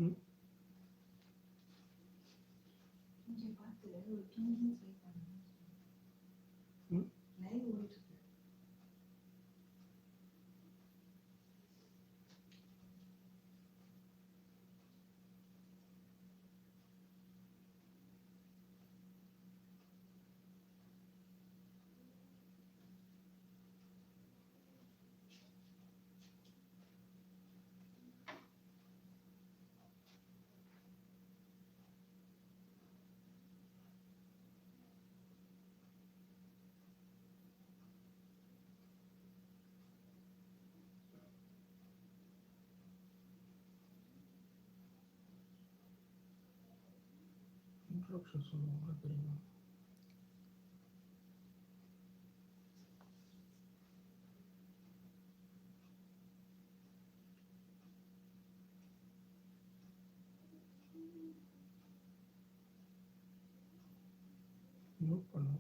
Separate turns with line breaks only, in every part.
ம்
கொஞ்சம் பார்த்து ஒரு 2 minutes வெயிட் பண்ணுங்க.
ம்
லைவ் ஓடிட்டு இருக்கு.
இன்ட்ரொடக்ஷன் சொல்லுவாங்க தெரியுமா? மியூட் பண்ணு.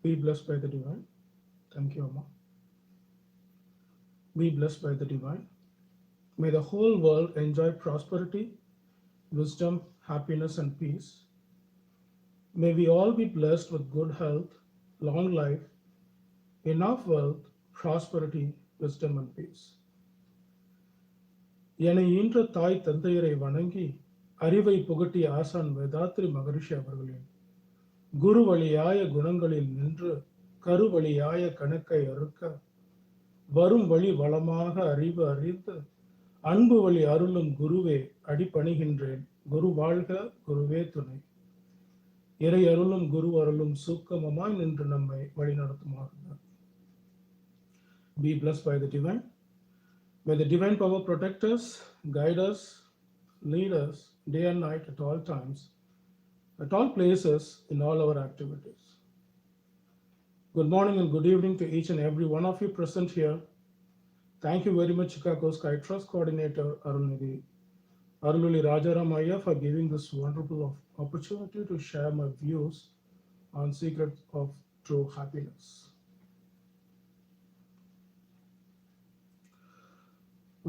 Be blessed by the divine. Thank you, Amma. Be blessed by the divine. May the whole world enjoy prosperity, wisdom, happiness, and peace. May we all be blessed with good health, long life, enough wealth, prosperity, wisdom, and peace. என்னை ஈன்ற தாய் தந்தையரை வணங்கி அறிவை புகட்டிய ஆசான் வேதாத்ரி மகரிஷி அவர்களின் குரு வழியாய குணங்களில் நின்று கருவழியாய கணக்கை அறுக்க வரும் வழி வளமாக அறிவு அறிந்து அன்பு வழி அருளும் குருவே அடிபணிகின்றேன். குரு வாழ்க, குருவே துணை. இறை அருளும் குரு அருளும் சூக்கமமாய் நின்று நம்மை வழிநடத்துமாறுங்க. Be blessed by the divine. May the divine power protect us, guide us, lead us day and night at all times, at all places, in all our activities. Good morning and good evening to each and every one of you present here. Thank you very much, Chicago Sky Trust Coordinator Arulnidhi Arululi Rajaramaya, for giving this wonderful opportunity to share my views on secrets of true happiness.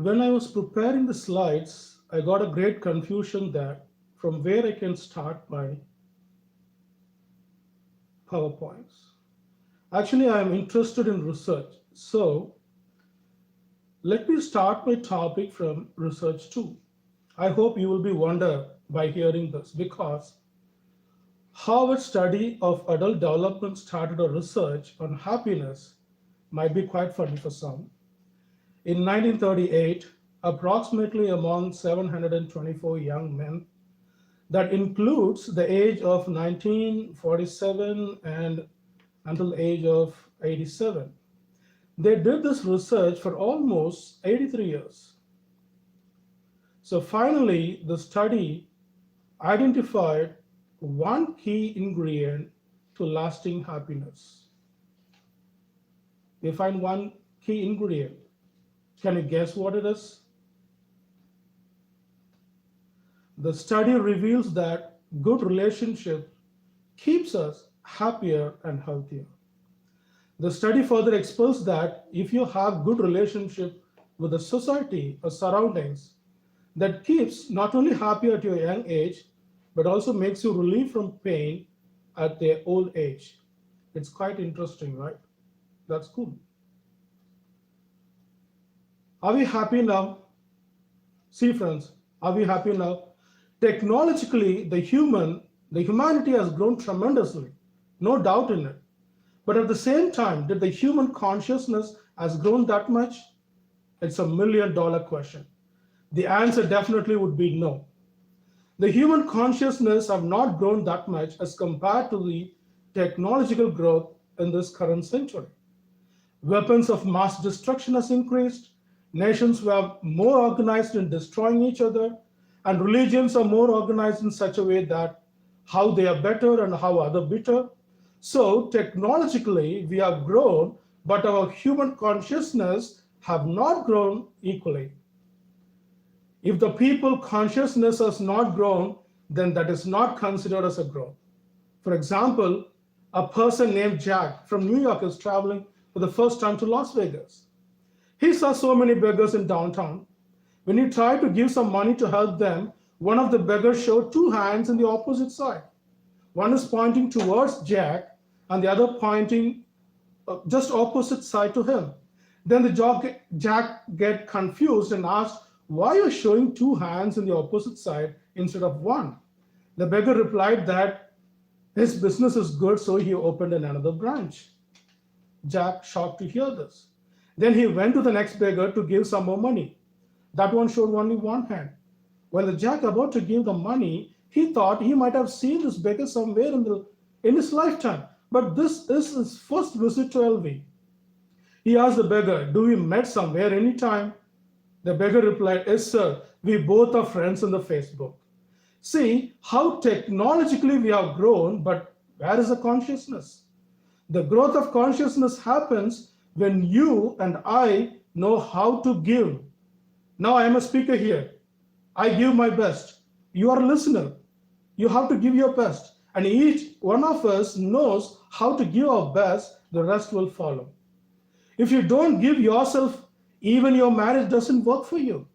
When I was preparing the slides, I got a great confusion that from where I can start my PowerPoints. Actually, I am interested in research. So let me start my topic from research too. I hope you will be wondered by hearing this, because Harvard study of adult development started a research on happiness might be quite funny for some. In 1938, approximately among 724 young men, that includes the age of 1947 and until age of 87, they did this research for almost 83 years. So finally, the study identified one key ingredient to lasting happiness. They find one key ingredient. Can you guess what it is? The study reveals that good relationship keeps us happier and healthier. The study further exposed that if you have good relationship with the society or surroundings, that keeps not only happy at your young age, but also makes you relief from pain at their old age. It's quite interesting, right? That's cool. Are we happy now? See, friends, are we happy now? Technologically, the humanity has grown tremendously, no doubt in it. But at the same time, did the human consciousness has grown that much? It's $1 million question. The answer definitely would be no. The human consciousness have not grown that much as compared to the technological growth in this current century. Weapons of mass destruction has increased, nations were more organized in destroying each other, and religions are more organized in such a way that how they are better and how other bitter. So technologically we have grown, but our human consciousness have not grown equally. If the people consciousness has not grown, then that is not considered as a growth. For example, a person named Jack from New York is traveling for the first time to Las Vegas. He saw so many beggars in downtown. When he tried to give some money to help them, one of the beggars showed two hands in the opposite side. One is pointing towards Jack and the other pointing just opposite side to him. Then the Jack get confused and asked, why are you showing two hands in the opposite side instead of one? The beggar replied that his business is good, so he opened another branch. Jack shocked to hear this. Then he went to the next beggar to give some more money. That one showed only one hand. When the Jack about to give the money, he thought he might have seen this beggar somewhere in his lifetime. But this is his first visit to LV. He asked the beggar, do we met somewhere anytime? The beggar replied, yes, sir. We both are friends on the Facebook. See how technologically we have grown, but where is the consciousness? The growth of consciousness happens when you and I know how to give. Now I am a speaker here. I give my best. You are a listener. You have to give your best. And each one of us knows how to give our best, the rest will follow. If you don't give yourself, even your marriage doesn't work for you.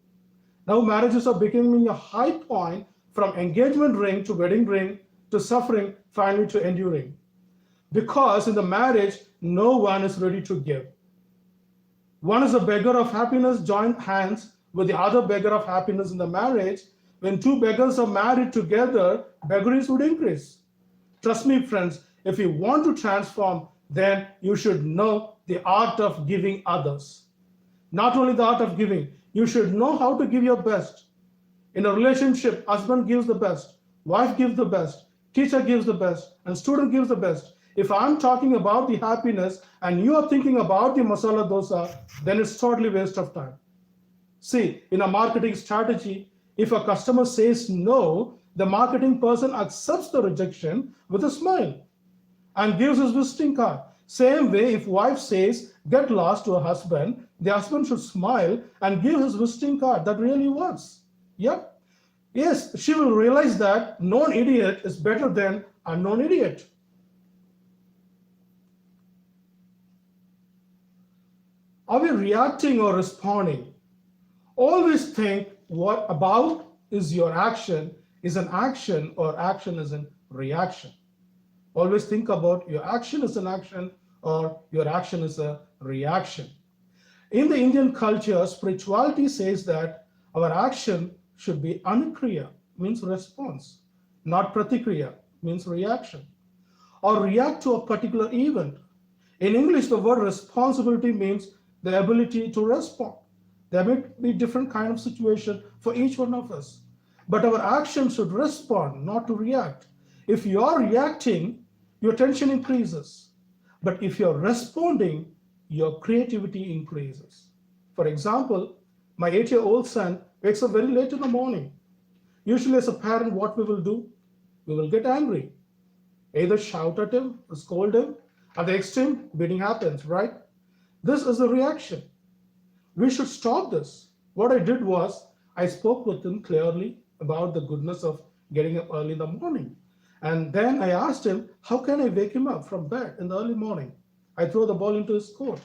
Now marriages are becoming a high point, from engagement ring to wedding ring to suffering, finally to enduring. Because in the marriage, no one is ready to give. One is a beggar of happiness, join hands with the other beggar of happiness in the marriage. When two beggars are married together, beggaries would increase. Trust me, friends, if you want to transform, then you should know the art of giving others. Not only the art of giving, you should know how to give your best. In a relationship, husband gives the best, wife gives the best, teacher gives the best, and student gives the best. If I'm talking about the happiness and you are thinking about the masala dosa, then it's totally waste of time. See, in a marketing strategy, if a customer says no, the marketing person accepts the rejection with a smile and gives his visiting card. Same way, if wife says get lost to a husband, the husband should smile and give his visiting card. That really works. Yep. Yes, she will realize that known idiot is better than unknown idiot. Are we reacting or responding? Always think what about is your action is an action or action is a reaction. Always think about your action is an action or your action is a reaction. In the Indian culture, spirituality says that our action should be anukriya, means response, not pratikriya, means reaction, or react to a particular event. In English, the word responsibility means the ability to respond. There may be different kind of situation for each one of us, but our action should respond, not to react. If you are reacting, your tension increases. But if you're responding, your creativity increases. For example, my 8-year-old son wakes up very late in the morning. Usually as a parent, what we will do? We will get angry. Either shout at him or scold him. At the extreme, beating happens, right? This is a reaction. We should stop this. What I did was, I spoke with him clearly about the goodness of getting up early in the morning. And then I asked him, how can I wake him up from bed in the early morning? I throw the ball into his court.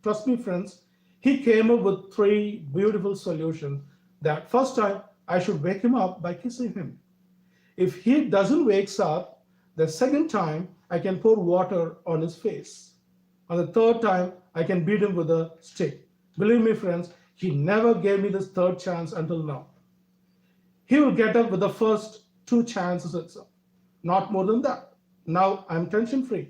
Trust me, friends, he came up with 3 beautiful solutions. That first time, I should wake him up by kissing him. If he doesn't wakes up, the second time I can pour water on his face. On the third time, I can beat him with a stick. Believe me, friends, he never gave me this third chance until now. He will get up with the first two chances itself, not more than that. Now I'm tension free.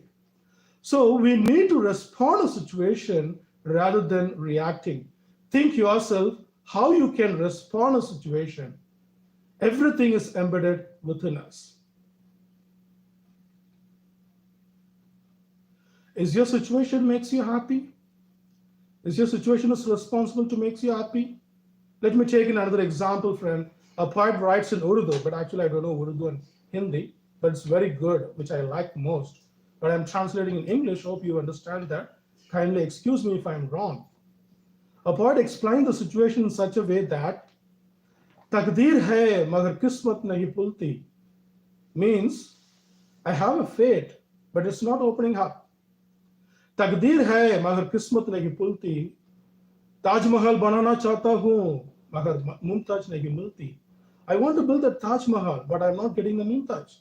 So we need to respond to a situation rather than reacting. Think yourself how you can respond to a situation. Everything is embedded within us. Is your situation makes you happy? Is your situation is responsible to make you happy? Let me take another example, friend. A poet writes in Urdu, but actually I don't know Urdu and Hindi, but it's very good, which I like most. But I'm translating in English, hope you understand that. Kindly excuse me if I'm wrong. A poet explained the situation in such a way that Takdir hai magar kismat nahi pulti means I have a fate, but it's not opening up. Takdir hai magar kismat nahi pulti, Taj Mahal banana chahta hu magar Mumtaj nahi milti. I want to build a Taj Mahal, but I'm not getting the Mumtaj.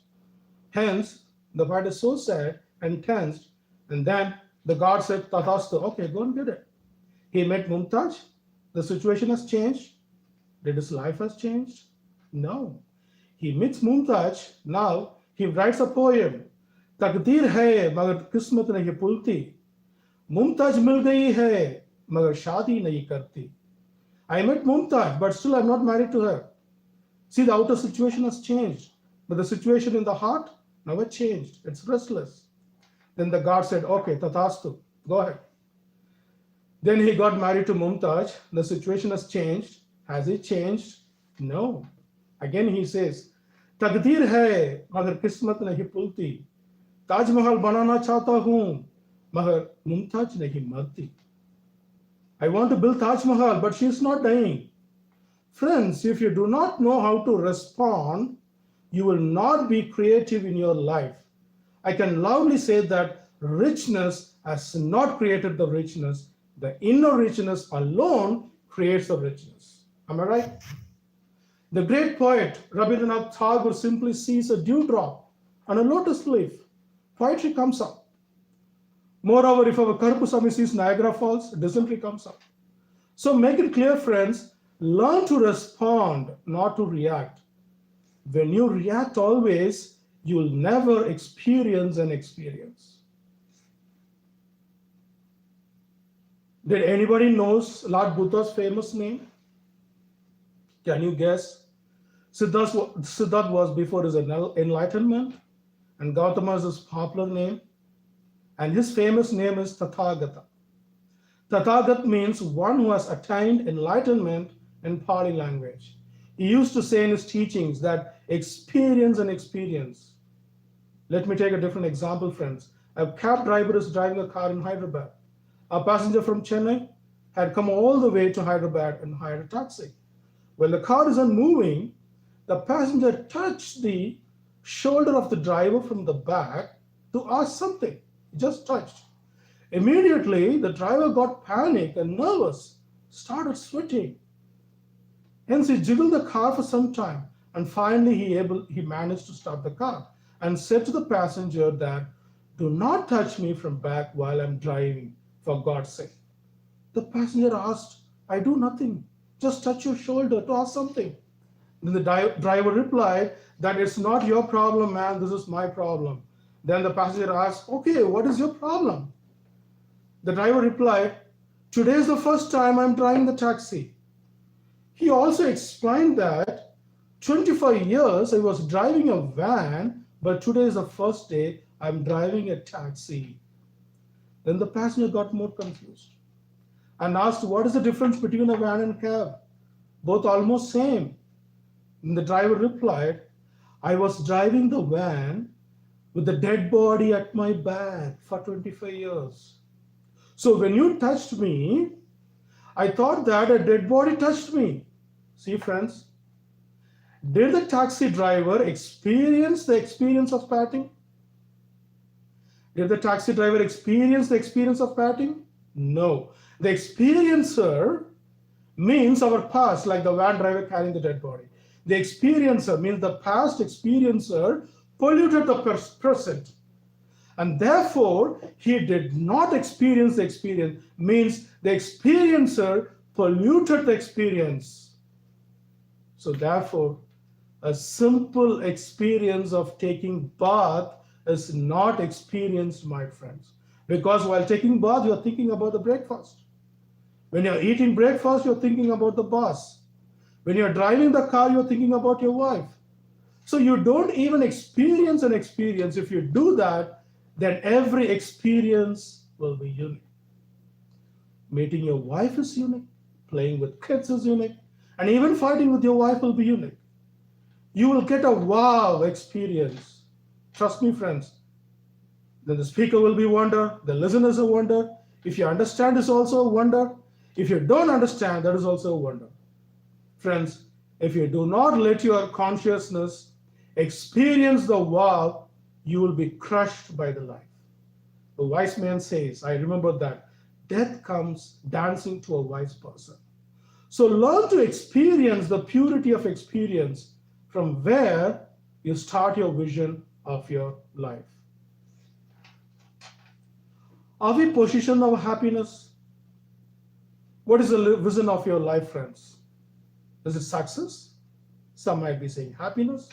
Hence, the poet is so sad and tensed, and then the god said, Tathastu, okay, go and get it. He met Mumtaj, the situation has changed. Did his life has changed? No. He meets Mumtaj, now he writes a poem. Takdir hai magar kismat nahi pulti. Mumtaj mil gayi hai magar shadi nahi karti. I met Mumtaj, but still I'm not married to her. See, the outer situation has changed, but the situation in the heart never changed. It's restless. Then the god said, okay, Tathastu, go ahead. Then he got married to Mumtaj. The situation has changed. Has it changed? No. Again he says, Takdir hai magar kismat nahi pulti. Taj Mahal banana chahta hu magar Mumtaj nahi marti. I want to build Taj Mahal, but she's not dying. Friends, if you do not know how to respond, you will not be creative in your life. I can loudly say that richness has not created the richness. The inner richness alone creates the richness. Am I right? The great poet Rabindranath Tagore simply sees a dewdrop on a lotus leaf. Poetry comes up. Moreover, if our Karpusami sees Niagara Falls, dysentery comes up. So make it clear, friends, learn to respond, not to react. When you react always, you will never experience an experience. Did anybody knows Lord Buddha's famous name? Can you guess? Siddhartha was before his enlightenment, and Gautama is his popular name, and his famous name is Tathagata. Tathagat means one who has attained enlightenment in Pali language. He used to say in his teachings that experience and experience. Let me take a different example, friends. A cab driver is driving a car in Hyderabad. A passenger from Chennai had come all the way to Hyderabad and hired a taxi. When the car isn't moving, the passenger touched the shoulder of the driver from the back to ask something. He just touched. Immediately, the driver got panicked and nervous, started sweating. Hence, he jiggled the car for some time, and finally he managed to start the car and said to the passenger that, do not touch me from back while I'm driving, for God's sake. The passenger asked, I do nothing, just touch your shoulder to ask something. Then the driver replied that it's not your problem, man, this is my problem. Then the passenger asked, okay, what is your problem? The driver replied, today is the first time I'm driving the taxi. He also explained that 25 years I was driving a van, but today is the first day I'm driving a taxi. Then the passenger got more confused and asked, what is the difference between a van and cab? Both almost same. And the driver replied, I was driving the van with the dead body at my back for 25 years. So when you touched me, I thought that a dead body touched me. See, friends, did the taxi driver experience the experience of patting? Did the taxi driver experience the experience of patting? No. The experiencer means our past, like the van driver carrying the dead body. The experiencer means the past experiencer polluted the present. And therefore, he did not experience the experience, means the experiencer polluted the experience. So therefore, a simple experience of taking bath is not experienced, my friends. Because while taking bath, you're thinking about the breakfast. When you're eating breakfast, you're thinking about the boss. When you're driving the car, you're thinking about your wife. So you don't even experience an experience. If you do that, then every experience will be unique. Meeting your wife is unique. Playing with kids is unique. And even fighting with your wife will be unique. You will get a wow experience. Trust me, friends. Then the speaker will be wonder. The listeners will wonder. If you understand, it's also a wonder. If you don't understand, that is also a wonder. Friends, if you do not let your consciousness experience the wow, you will be crushed by the life. The wise man says, I remember that, death comes dancing to a wise person. So learn to experience the purity of experience from where you start your vision of your life. Are we positioned of happiness? What is the vision of your life, friends? Is it success? Some might be saying happiness.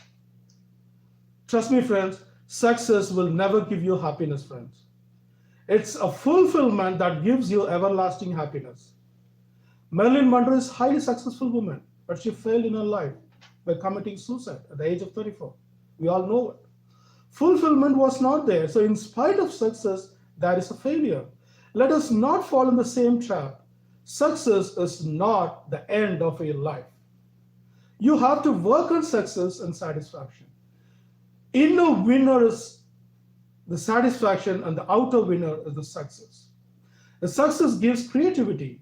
Trust me, friends, success will never give you happiness, friends. It's a fulfillment that gives you everlasting happiness. Marilyn Monroe is a highly successful woman, but she failed in her life by committing suicide at the age of 34. We all know it. Fulfillment was not there. So in spite of success, there is a failure. Let us not fall in the same trap. Success is not the end of your life. You have to work on success and satisfaction. Inner winner is the satisfaction and the outer winner is the success. The success gives creativity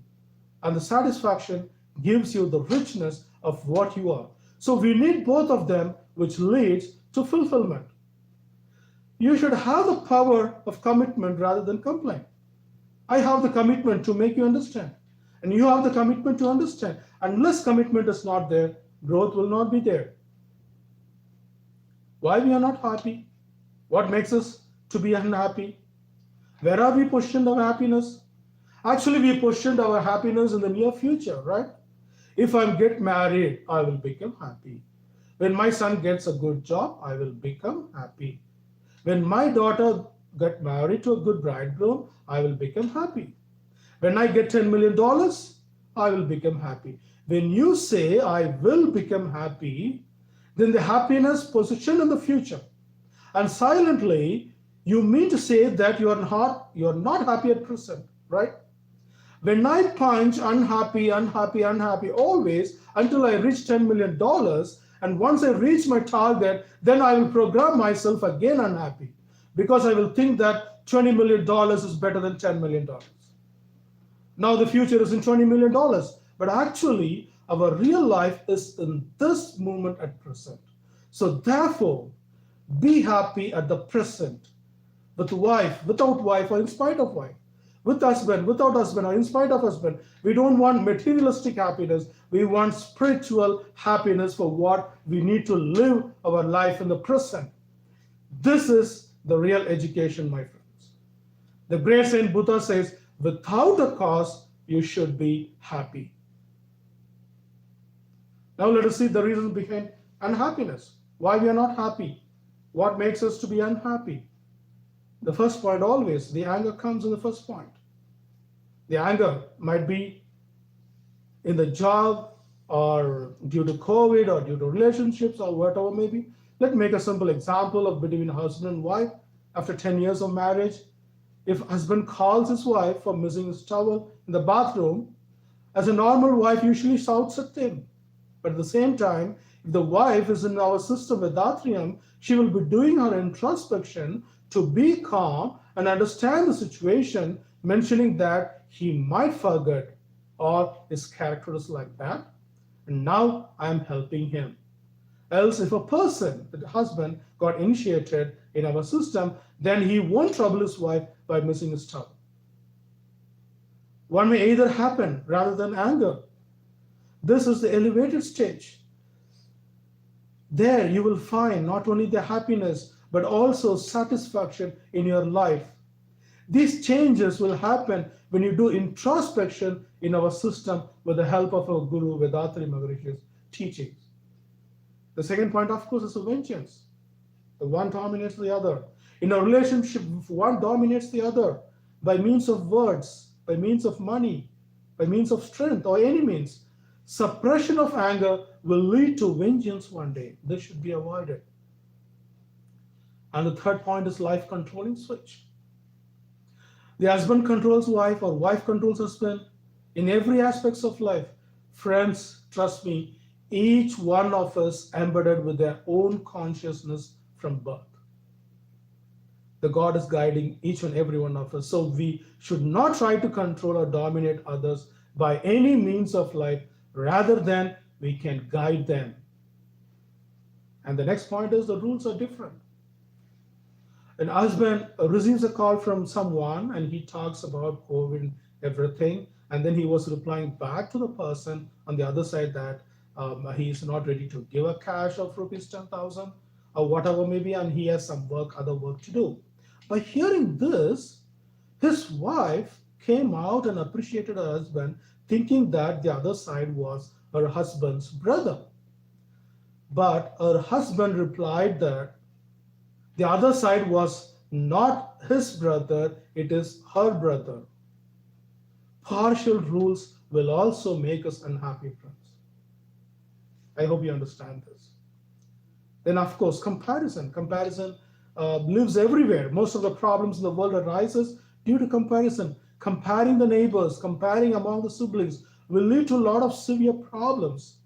and the satisfaction gives you the richness of what you are. So we need both of them, which leads to fulfillment. You should have the power of commitment rather than complaint. I have the commitment to make you understand. And you have the commitment to understand. Unless commitment is not there, growth will not be there. Why we are not happy? What makes us to be unhappy? Where are we positioned our happiness? Actually, we positioned our happiness in the near future, right? If I get married, I will become happy. When my son gets a good job, I will become happy. When my daughter gets married to a good bridegroom, I will become happy. When I get $10 million, I will become happy. When you say, I will become happy, then the happiness positioned in the future. And silently, you mean to say that you're not happy at present, right? When I punch unhappy, unhappy, unhappy always until I reach $10 million, and once I reach my target, then I will program myself again unhappy because I will think that $20 million is better than $10 million. Now the future is in $20 million, but actually our real life is in this moment at present. So therefore, be happy at the present with wife, without wife, or in spite of wife. With husband, without husband, or in spite of husband. We don't want materialistic happiness. We want spiritual happiness for what we need to live our life in the present. This is the real education, my friends. The great Saint Buddha says, without a cause, you should be happy. Now let us see the reasons behind unhappiness. Why we are not happy. What makes us to be unhappy? The first point always, the anger comes in the first point. The anger might be in the job or due to COVID or due to relationships or whatever may be. Let's make a simple example of between husband and wife after 10 years of marriage. If husband calls his wife for missing his towel in the bathroom, as a normal wife usually shouts at him. But at the same time, if the wife is in our system Vedatrium, she will be doing her introspection to be calm and understand the situation, mentioning that he might forget or his character is like that. And now I am helping him. Else, if a person, the husband, got initiated in our system, then he won't trouble his wife by missing his towel. One may either happen rather than anger. This is the elevated stage. There you will find not only the happiness but also satisfaction in your life. These changes will happen when you do introspection in our system with the help of our Guru Vedatri Maharishi's teachings. The second point, of course, is vengeance. The one dominates the other. In a relationship, if one dominates the other by means of words, by means of money, by means of strength, or any means, suppression of anger will lead to vengeance one day. This should be avoided. And the third point is life controlling switch. The husband controls wife or wife controls husband in every aspects of life. Friends, trust me, each one of us embedded with their own consciousness from birth. The God is guiding each and every one of us. So we should not try to control or dominate others by any means of life, rather than we can guide them. And the next point is the rules are different. An husband receives a call from someone and he talks about COVID and everything, and then he was replying back to the person on the other side that he is not ready to give a cash of rupees 10,000 or whatever maybe, and he has some other work to do. By hearing this, his wife came out and appreciated her husband, thinking that the other side was her husband's brother. But her husband replied that the other side was not his brother, it is her brother. Partial rules will also make us unhappy, friends. I hope you understand this. Then, of course, comparison. Comparison lives everywhere. Most of the problems in the world arises due to comparison. Comparing the neighbors, comparing among the siblings will lead to a lot of severe problems.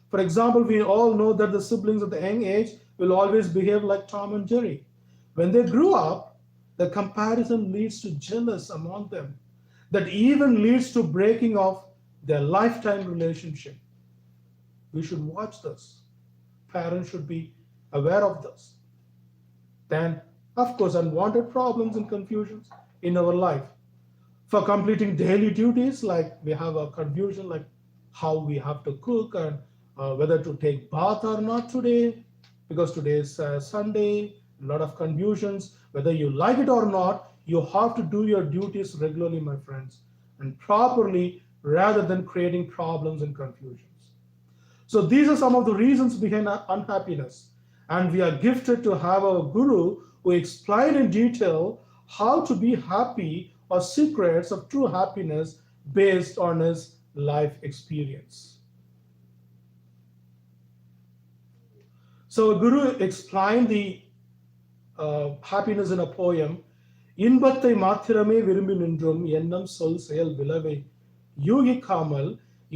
For example, we all know that the siblings at the young age will always behave like Tom and Jerry. When they grew up, the comparison leads to jealousy among them, that even leads to breaking off their lifetime relationship. We should watch this. Parents should be aware of this. Then, of course, unwanted problems and confusions in our life. For completing daily duties, like we have a confusion like how we have to cook and whether to take bath or not today, because today is Sunday, a lot of confusions. Whether you like it or not, you have to do your duties regularly, my friends, and properly, rather than creating problems and confusions. So these are some of the reasons behind unhappiness. And we are gifted to have a guru who explained in detail how to be happy or secrets of true happiness based on his life experience. So Guru explained the happiness in a poem. இன்பத்தை மாத்திரமே விரும்பி நின்றும் எண்ணம் சொல் செயல் விளைவை யூகிக்காமல்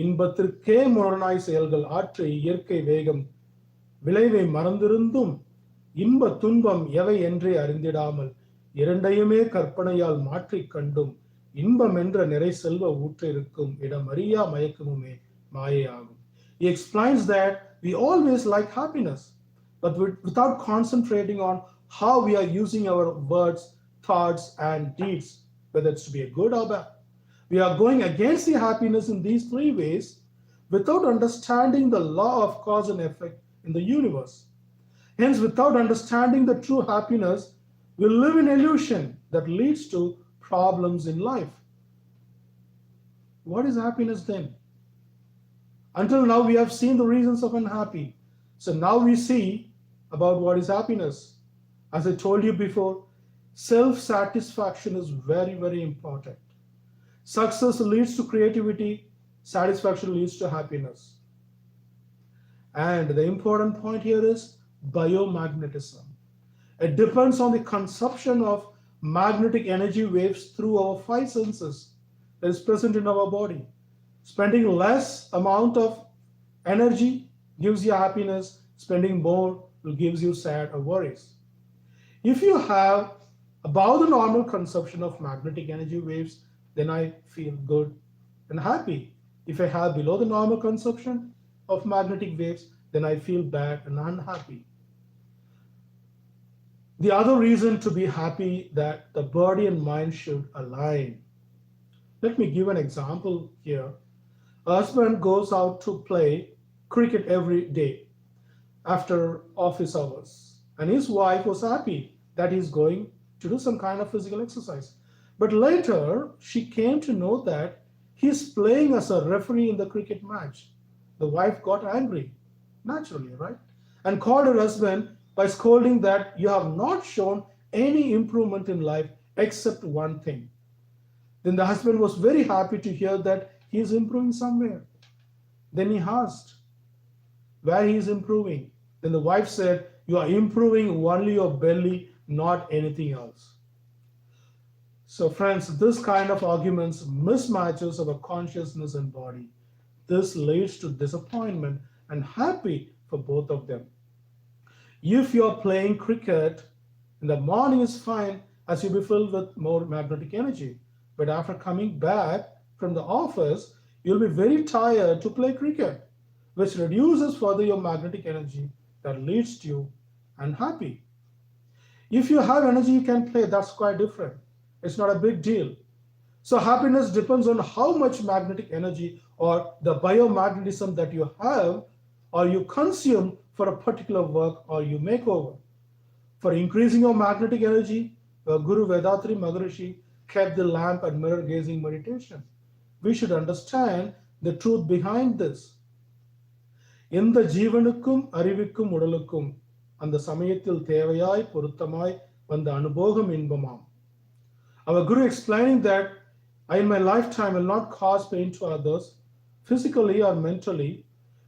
இன்பத்திற்கே முரணாய் செயல்கள் ஆற்ற இயற்கை வேகம் விளைவை மறந்திருந்தும் இன்ப துன்பம் எவை என்றே அறிந்திடாமல் இரண்டையுமே கற்பனையால் மாற்றிக் கண்டும் இன்பம் என்ற நிறை செல்வ ஊற்றிருக்கும் இடமறியா மயக்கமுமே மாயையாகும். He explains that we always like happiness, but without concentrating on how we are using our words, thoughts, and deeds, whether it's to be a good or bad. We are going against the happiness in these three ways without understanding the law of cause and effect in the universe. Hence, without understanding the true happiness, we live in illusion that leads to problems in life. What is happiness then? Until now, we have seen the reasons of unhappy. So now we see about what is happiness. As I told you before, self-satisfaction is very, very important. Success leads to creativity, satisfaction leads to happiness. And the important point here is biomagnetism. It depends on the consumption of magnetic energy waves through our five senses that is present in our body. Spending less amount of energy gives you happiness, spending more will gives you sad or worries. If you have above the normal consumption of magnetic energy waves, then I feel good and happy. If I have below the normal consumption of magnetic waves, then I feel bad and unhappy. The other reason to be happy that the body and mind should align. Let me give an example here. A husband goes out to play cricket every day. after office hours. And his wife was happy that he's going to do some kind of physical exercise. But later, she came to know that he's playing as a referee in the cricket match. The wife got angry, naturally, right? And called her husband by scolding that you have not shown any improvement in life except one thing. Then the husband was very happy to hear that he is improving somewhere. Then he asked where he is improving. Then the wife said, you are improving only your belly, not anything else. So friends, this kind of arguments mismatches our consciousness and body. This leads to disappointment and happy for both of them. If you're playing cricket in the morning is fine, as you'll be filled with more magnetic energy. But after coming back from the office, you'll be very tired to play cricket, which reduces further your magnetic energy that leads to you unhappy. If you have energy you can play, that's quite different. It's not a big deal. So happiness depends on how much magnetic energy or the biomagnetism that you have or you consume for a particular work or you make over. For increasing your magnetic energy, Guru Vedatri Maharishi kept the lamp and mirror gazing meditation. We should understand the truth behind this. எந்த ஜீவனுக்கும் அறிவுக்கும் உடலுக்கும் அந்த சமயத்தில் தேவையாய் பொருத்தமாய் வந்த அனுபோகம் இன்பமாம். Our Guru explaining that I in my lifetime will not cause pain to others, physically or mentally.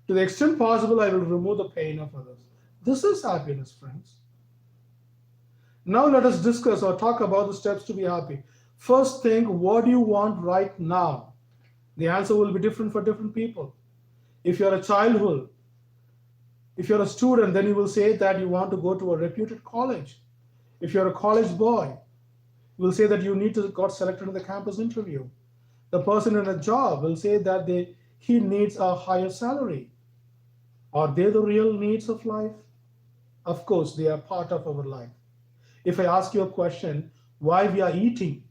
To the extent possible, I will remove the pain of others. This is happiness, friends. Now let us discuss or talk about the steps to be happy. First, think, what do you want right now? The answer will be different for different people. If you're a childhood, if you're a student, then you will say that you want to go to a reputed college. If you're a college boy, you will say that you need to got selected in the campus interview. The person in a job will say that he needs a higher salary. Are they the real needs of life? Of course, they are part of our life. If I ask you a question, why we are eating,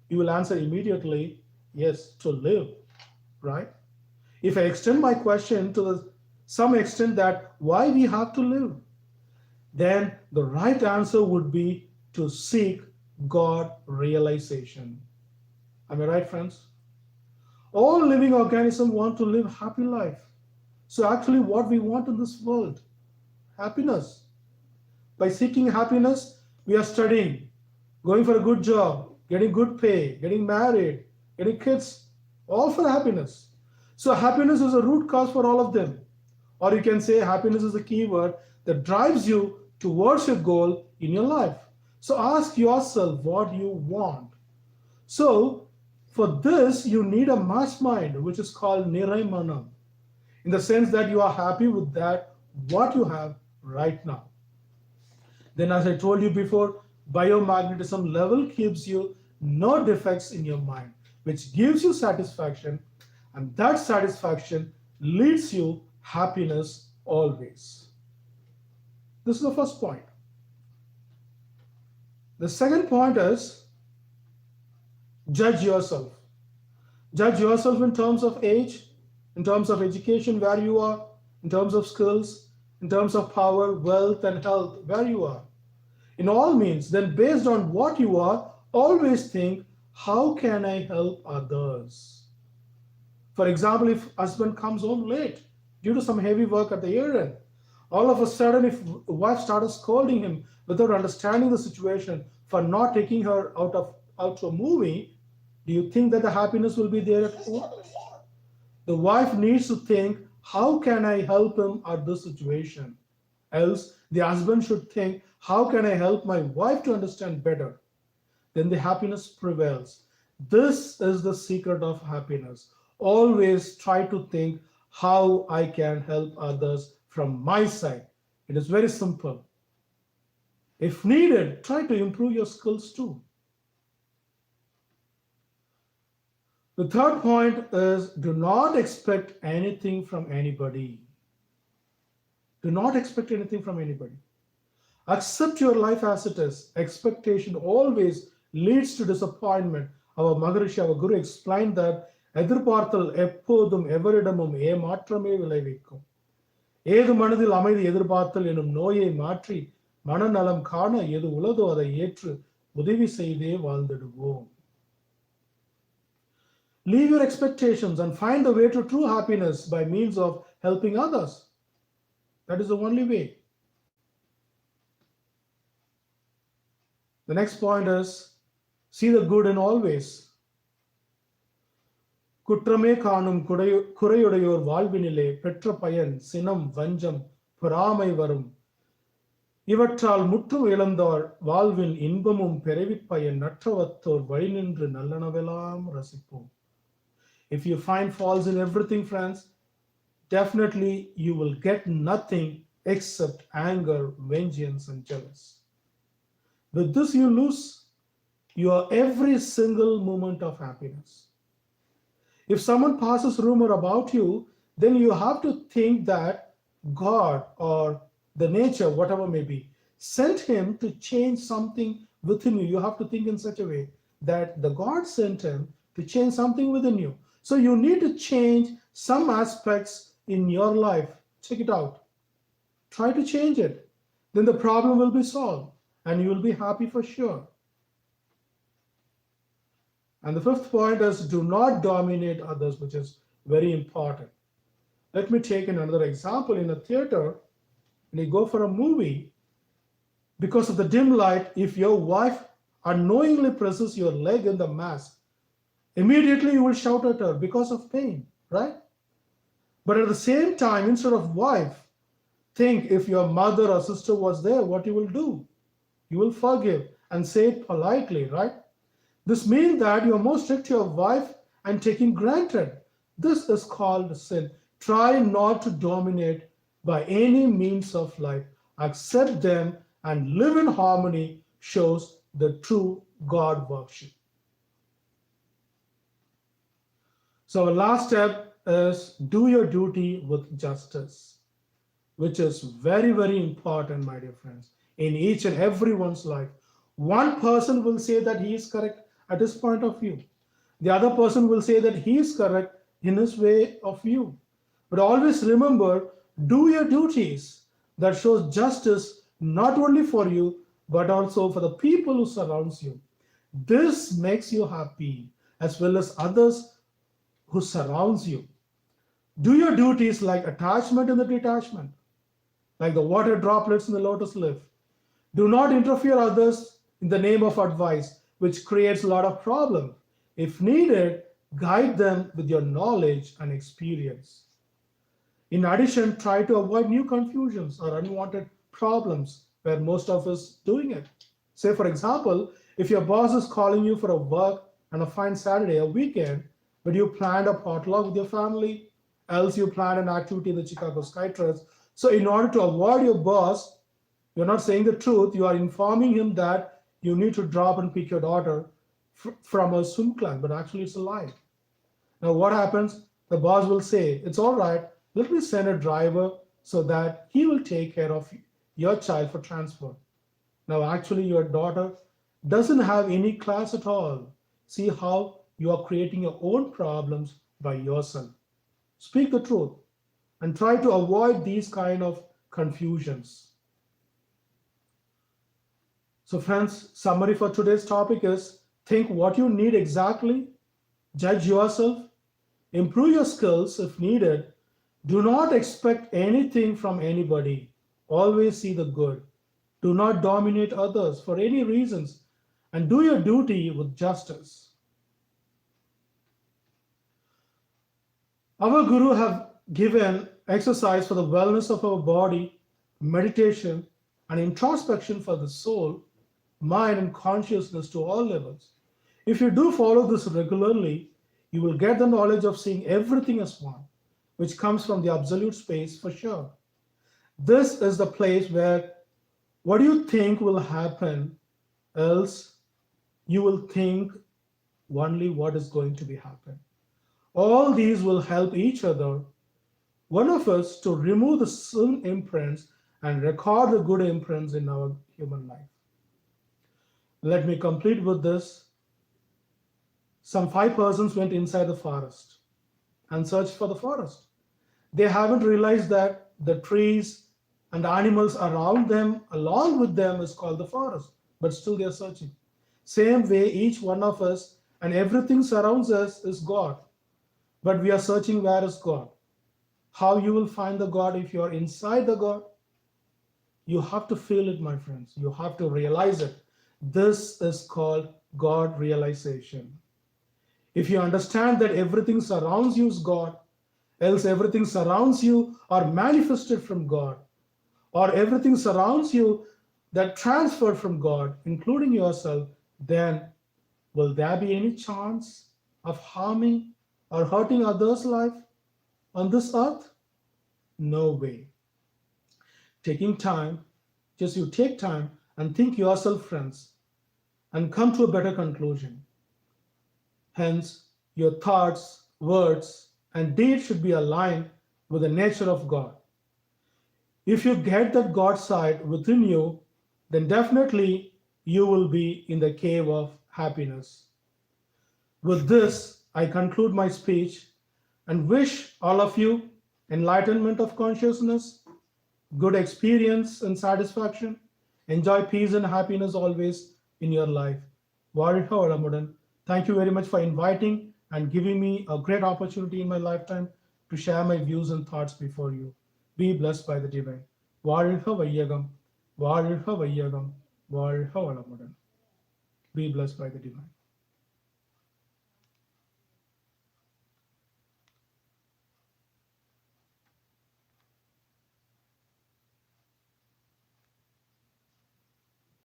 you will answer immediately, yes, to live, right? If I extend my question to some extent that why we have to live, then the right answer would be to seek God realization. Am I right, friends? All living organisms want to live happy life. So actually what we want in this world, happiness. By seeking happiness, we are studying, going for a good job, getting good pay, getting married, getting kids, all for happiness. So happiness is a root cause for all of them. Or you can say happiness is the key word that drives you towards your goal in your life. So ask yourself what you want. So for this, you need a mass mind, which is called Nirai Manam, in the sense that you are happy with that, what you have right now. Then as I told you before, biomagnetism level keeps you no defects in your mind, which gives you satisfaction, and that satisfaction leads you happiness always. This is the first point. The second point is judge yourself. Judge yourself in terms of age, in terms of education, where you are, in terms of skills, in terms of power, wealth, and health, where you are. In all means, then based on what you are, always think, how can I help others? For example, if husband comes home late due to some heavy work at the year end, all of a sudden if wife started scolding him without understanding the situation for not taking her out to a movie, do you think that the happiness will be there at home? The wife needs to think, how can I help him at this situation? Else, the husband should think, how can I help my wife to understand better? Then the happiness prevails. This is the secret of happiness. Always try to think how I can help others from my side. It is very simple. If needed, try to improve your skills too. The third point is do not expect anything from anybody. Do not expect anything from anybody. Accept your life as it is. Expectation always leads to disappointment. Our Maharishi, our Guru explained that எதிர்பார்த்தல் எப்போதும் எவரிடமும் ஏமாற்றமே விளைவிக்கும். ஏது மனதில் அமைதி எதிர்பார்த்தல் எனும் நோயை மாற்றி மனநலம் காண எது உளதோ அதை ஏற்று உதவி செய்தே வாழ்ந்திடுவோம். Leave your expectations and find the way to true happiness by means of helping others. That is the only way. The next point is see the good in always. குற்றமே காணும் குறையுடையோர் வாழ்வினிலே பெற்ற பயன் சினம் வஞ்சம் பொறாமை வரும். இவற்றால் முற்றும் இழந்தார் வாழ்வின் இன்பமும் பிறவிப் பயன் நற்றவத்தோர் வழி நின்று நல்லனவெல்லாம் ரசிப்போம். If you find faults in everything, friends, definitely you will get nothing except anger, vengeance, and jealousy. With this, you lose your every single moment of happiness. If someone passes rumor about you, then you have to think that God or the nature, whatever may be, sent him to change something within you. You have to think in such a way that the God sent him to change something within you. So you need to change some aspects in your life. Check it out. Try to change it. Then the problem will be solved and you will be happy for sure. And the fifth point is do not dominate others, which is very important. Let me take another example. In a theater, when you go for a movie, because of the dim light, if your wife unknowingly presses your leg in the mask, immediately you will shout at her because of pain, right? But at the same time, instead of wife, think if your mother or sister was there, what you will do? You will forgive and say it politely, right? This means that you are more strict to your wife and taking granted. This is called sin. Try not to dominate by any means of life. Accept them and live in harmony shows the true God worship. So our last step is do your duty with justice, which is very, very important, my dear friends, in each and everyone's life. One person will say that he is correct at his point of view. The other person will say that he is correct in his way of view. But always remember, do your duties. That shows justice not only for you, but also for the people who surrounds you. This makes you happy as well as others who surrounds you. Do your duties like attachment and the detachment, like the water droplets in the lotus leaf. Do not interfere others in the name of advice, which creates a lot of problems. If needed, guide them with your knowledge and experience. In addition, try to avoid new confusions or unwanted problems where most of us doing it. Say, for example, if your boss is calling you for a work on a fine Saturday or weekend, but you planned a potluck with your family, else you planned an activity in the Chicago Skytrails. So in order to avoid your boss, you're not saying the truth, you are informing him that you need to drop and pick your daughter from a swim class, but actually it's a lie. Now what happens? The boss will say, it's all right, let me send a driver so that he will take care of your child for transfer. Now actually your daughter doesn't have any class at all. See how you are creating your own problems by yourself. Speak the truth and try to avoid these kind of confusions. So friends, summary for today's topic is think what you need exactly, judge yourself, improve your skills if needed, do not expect anything from anybody, always see the good, do not dominate others for any reasons, and do your duty with justice. Our Guru have given exercise for the wellness of our body, meditation, and introspection for the soul, mind, and consciousness to all levels. If you do follow this regularly, you will get the knowledge of seeing everything as one, which comes from the absolute space for sure. This is the place where what do you think will happen, else you will think only what is going to be happen. All these will help each other, one of us, to remove the sin imprints and record the good imprints in our human life. Let me complete with this. Some 5 persons went inside the forest and searched for the forest. They haven't realized that the trees and animals around them, along with them, is called the forest, but still they're searching. Same way, each one of us and everything surrounds us is God, but we are searching where is God. How you will find the God if you are inside the God? You have to feel it, my friends. You have to realize it. This is called God realization. If you understand that everything surrounds you is God, else everything surrounds you are manifested from God, or everything surrounds you that transferred from God, including yourself, then will there be any chance of harming or hurting others' life on this earth? No way. Taking time, just you take time and think yourself, friends, and come to a better conclusion. Hence, your thoughts, words, and deeds should be aligned with the nature of God. If you get that God side within you, then definitely you will be in the cave of happiness. With this, I conclude my speech and wish all of you enlightenment of consciousness, good experience and satisfaction. Enjoy peace and happiness always in your life. வாழ்க வளமுடன். Thank you very much for inviting and giving me a great opportunity in my lifetime to share my views and thoughts before you. Be blessed by the divine. வாழ்க வையகம், வாழ்க வையகம், வாழ்க வளமுடன். Be blessed by the divine.